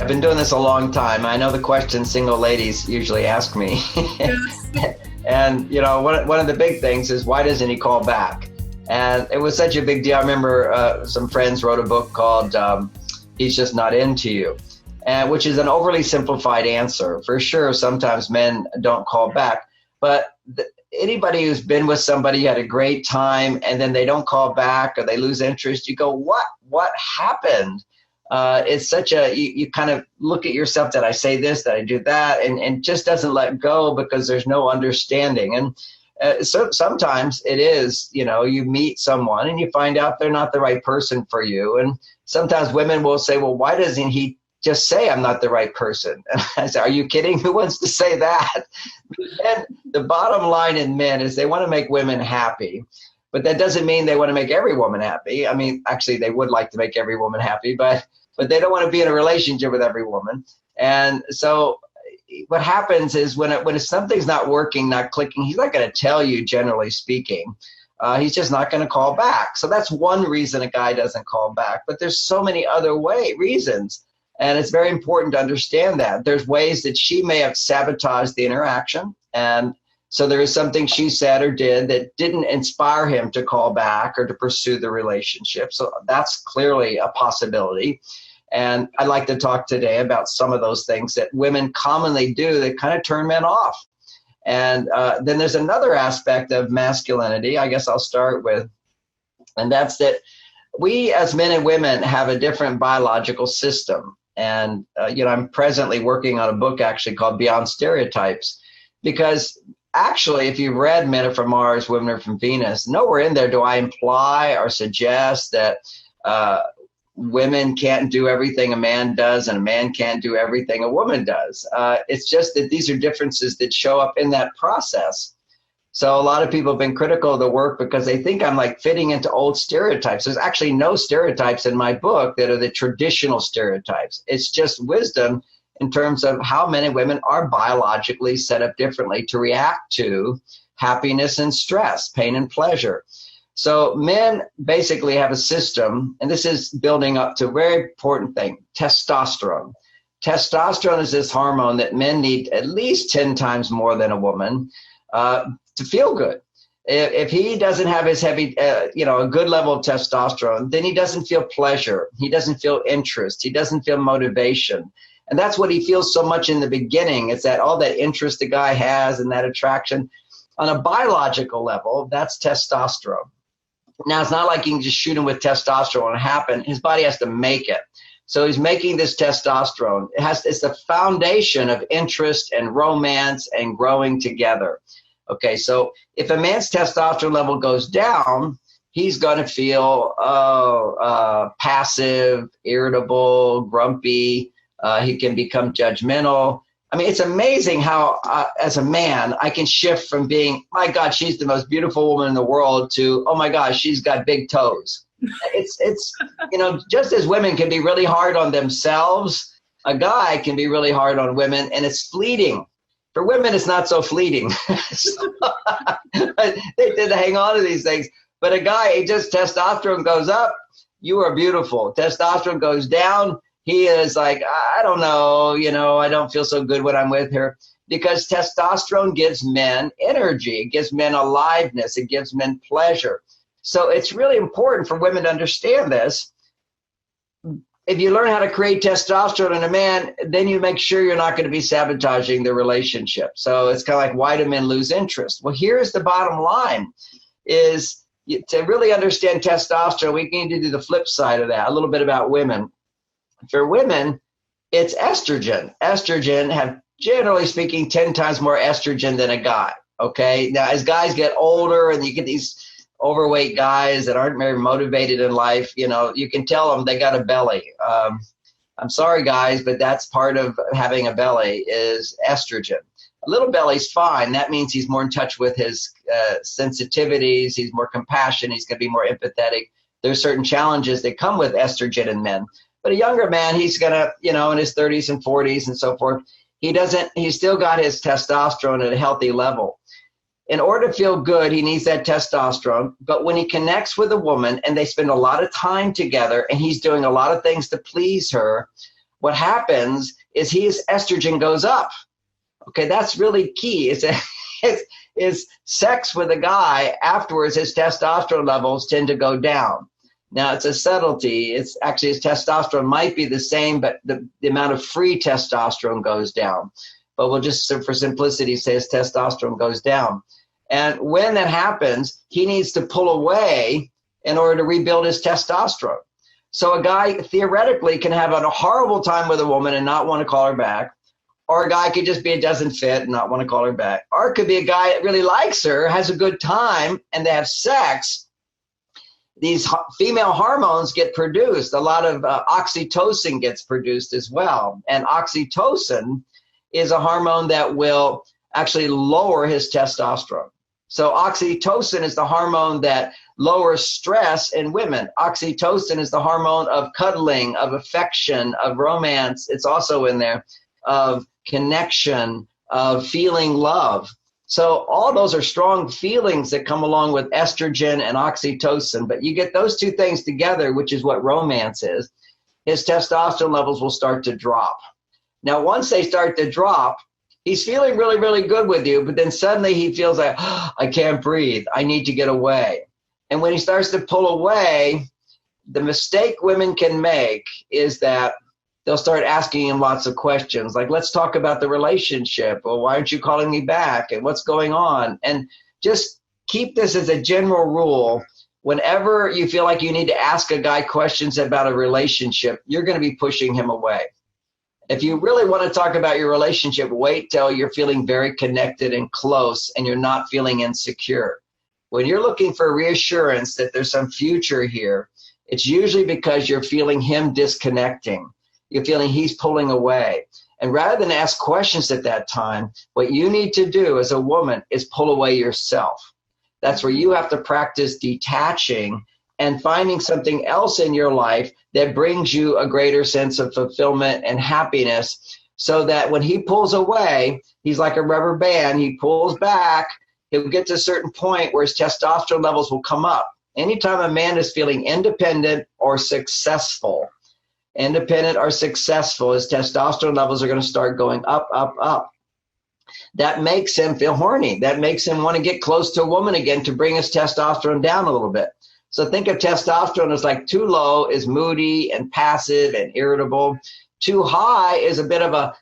I've been doing this a long time. I know the question single ladies usually ask me. Yes. And, one of the big things is, why doesn't he call back? And it was such a big deal. I remember some friends wrote a book called He's Just Not Into You, which is an overly simplified answer. For sure, sometimes men don't call back. But anybody who's been with somebody, had a great time, and then they don't call back or they lose interest, you go, what happened? It's such you kind of look at yourself, that I say this, that I do that, and just doesn't let go because there's no understanding. And so sometimes it is, you meet someone and you find out they're not the right person for you. And sometimes women will say, well, why doesn't he just say I'm not the right person? And I say, are you kidding? Who wants to say that? And the bottom line in men is they want to make women happy. But that doesn't mean they want to make every woman happy. I mean, actually, they would like to make every woman happy, but they don't want to be in a relationship with every woman. And so what happens is when something's not working, not clicking, he's not going to tell you, generally speaking. He's just not going to call back. So that's one reason a guy doesn't call back. But there's so many other reasons. And it's very important to understand that. There's ways that she may have sabotaged the interaction. And so there is something she said or did that didn't inspire him to call back or to pursue the relationship. So that's clearly a possibility. And I'd like to talk today about some of those things that women commonly do that kind of turn men off. And then there's another aspect of masculinity, I guess I'll start with, and that's that we as men and women have a different biological system. And, I'm presently working on a book actually called Beyond Stereotypes, because actually, if you've read Men Are From Mars, Women Are From Venus, nowhere in there do I imply or suggest that women can't do everything a man does and a man can't do everything a woman does. It's just that these are differences that show up in that process. So a lot of people have been critical of the work because they think I'm like fitting into old stereotypes. There's actually no stereotypes in my book that are the traditional stereotypes. It's just wisdom in terms of how men and women are biologically set up differently to react to happiness and stress, pain and pleasure. So men basically have a system, and this is building up to a very important thing, testosterone. Testosterone is this hormone that men need at least 10 times more than a woman to feel good. If he doesn't have his heavy, a good level of testosterone, then he doesn't feel pleasure. He doesn't feel interest. He doesn't feel motivation. And that's what he feels so much in the beginning. It's that all that interest the guy has and that attraction. On a biological level, that's testosterone. Now, it's not like you can just shoot him with testosterone and happen. His body has to make it. So he's making this testosterone. It's the foundation of interest and romance and growing together. Okay, so if a man's testosterone level goes down, he's going to feel passive, irritable, grumpy. He can become judgmental. I mean, it's amazing how, as a man, I can shift from being, my God, she's the most beautiful woman in the world, to, oh my gosh, she's got big toes. It's just as women can be really hard on themselves, a guy can be really hard on women, and it's fleeting. For women, it's not so fleeting. They tend to hang on to these things. But a guy, testosterone goes up, you are beautiful. Testosterone goes down, he is like, I don't know, I don't feel so good when I'm with her. Because testosterone gives men energy. It gives men aliveness. It gives men pleasure. So it's really important for women to understand this. If you learn how to create testosterone in a man, then you make sure you're not going to be sabotaging the relationship. So it's kind of like, why do men lose interest? Well, here's the bottom line, is to really understand testosterone, we need to do the flip side of that, a little bit about women. For women, it's estrogen. Estrogen have, generally speaking, 10 times more estrogen than a guy. Okay. Now, as guys get older and you get these overweight guys that aren't very motivated in life, you can tell them they got a belly. I'm sorry, guys, but that's part of having a belly is estrogen. A little belly's fine. That means he's more in touch with his sensitivities. He's more compassionate. He's going to be more empathetic. There's certain challenges that come with estrogen in men. But a younger man, he's going to, in his 30s and 40s and so forth, he's still got his testosterone at a healthy level. In order to feel good, he needs that testosterone. But when he connects with a woman and they spend a lot of time together and he's doing a lot of things to please her, what happens is his estrogen goes up. Okay, that's really key. Is sex with a guy afterwards, his testosterone levels tend to go down. Now, it's a subtlety. It's actually his testosterone might be the same, but the amount of free testosterone goes down. But we'll just, for simplicity, say his testosterone goes down. And when that happens, he needs to pull away in order to rebuild his testosterone. So a guy theoretically can have a horrible time with a woman and not want to call her back. Or a guy could just be, it doesn't fit and not want to call her back. Or it could be a guy that really likes her, has a good time, and they have sex. These female hormones get produced. A lot of oxytocin gets produced as well. And oxytocin is a hormone that will actually lower his testosterone. So oxytocin is the hormone that lowers stress in women. Oxytocin is the hormone of cuddling, of affection, of romance. It's also in there, of connection, of feeling love. So all those are strong feelings that come along with estrogen and oxytocin. But you get those two things together, which is what romance is, his testosterone levels will start to drop. Now, once they start to drop, he's feeling really, really good with you, but then suddenly he feels like, oh, I can't breathe. I need to get away. And when he starts to pull away, the mistake women can make is that they'll start asking him lots of questions, like, let's talk about the relationship. Well, why aren't you calling me back? And what's going on? And just keep this as a general rule. Whenever you feel like you need to ask a guy questions about a relationship, you're going to be pushing him away. If you really want to talk about your relationship, wait till you're feeling very connected and close and you're not feeling insecure. When you're looking for reassurance that there's some future here, it's usually because you're feeling him disconnecting. You're feeling he's pulling away. And rather than ask questions at that time, what you need to do as a woman is pull away yourself. That's where you have to practice detaching and finding something else in your life that brings you a greater sense of fulfillment and happiness, so that when he pulls away, he's like a rubber band. He pulls back. He'll get to a certain point where his testosterone levels will come up. Anytime a man is feeling independent or successful, his testosterone levels are going to start going up, up, up. That makes him feel horny. That makes him want to get close to a woman again to bring his testosterone down a little bit. So think of testosterone as like too low is moody and passive and irritable. Too high is a bit of a,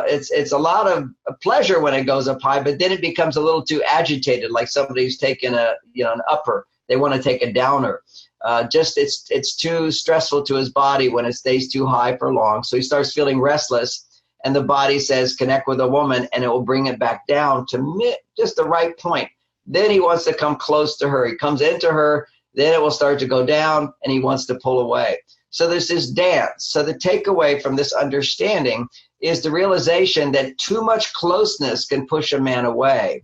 it's a lot of pleasure when it goes up high, but then it becomes a little too agitated, like somebody who's taking an upper. They want to take a downer. It's too stressful to his body when it stays too high for long. So he starts feeling restless, and the body says, connect with a woman, and it will bring it back down to just the right point. Then he wants to come close to her. He comes into her, then it will start to go down, and he wants to pull away. So there's this dance. So the takeaway from this understanding is the realization that too much closeness can push a man away,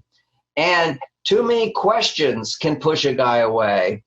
and too many questions can push a guy away.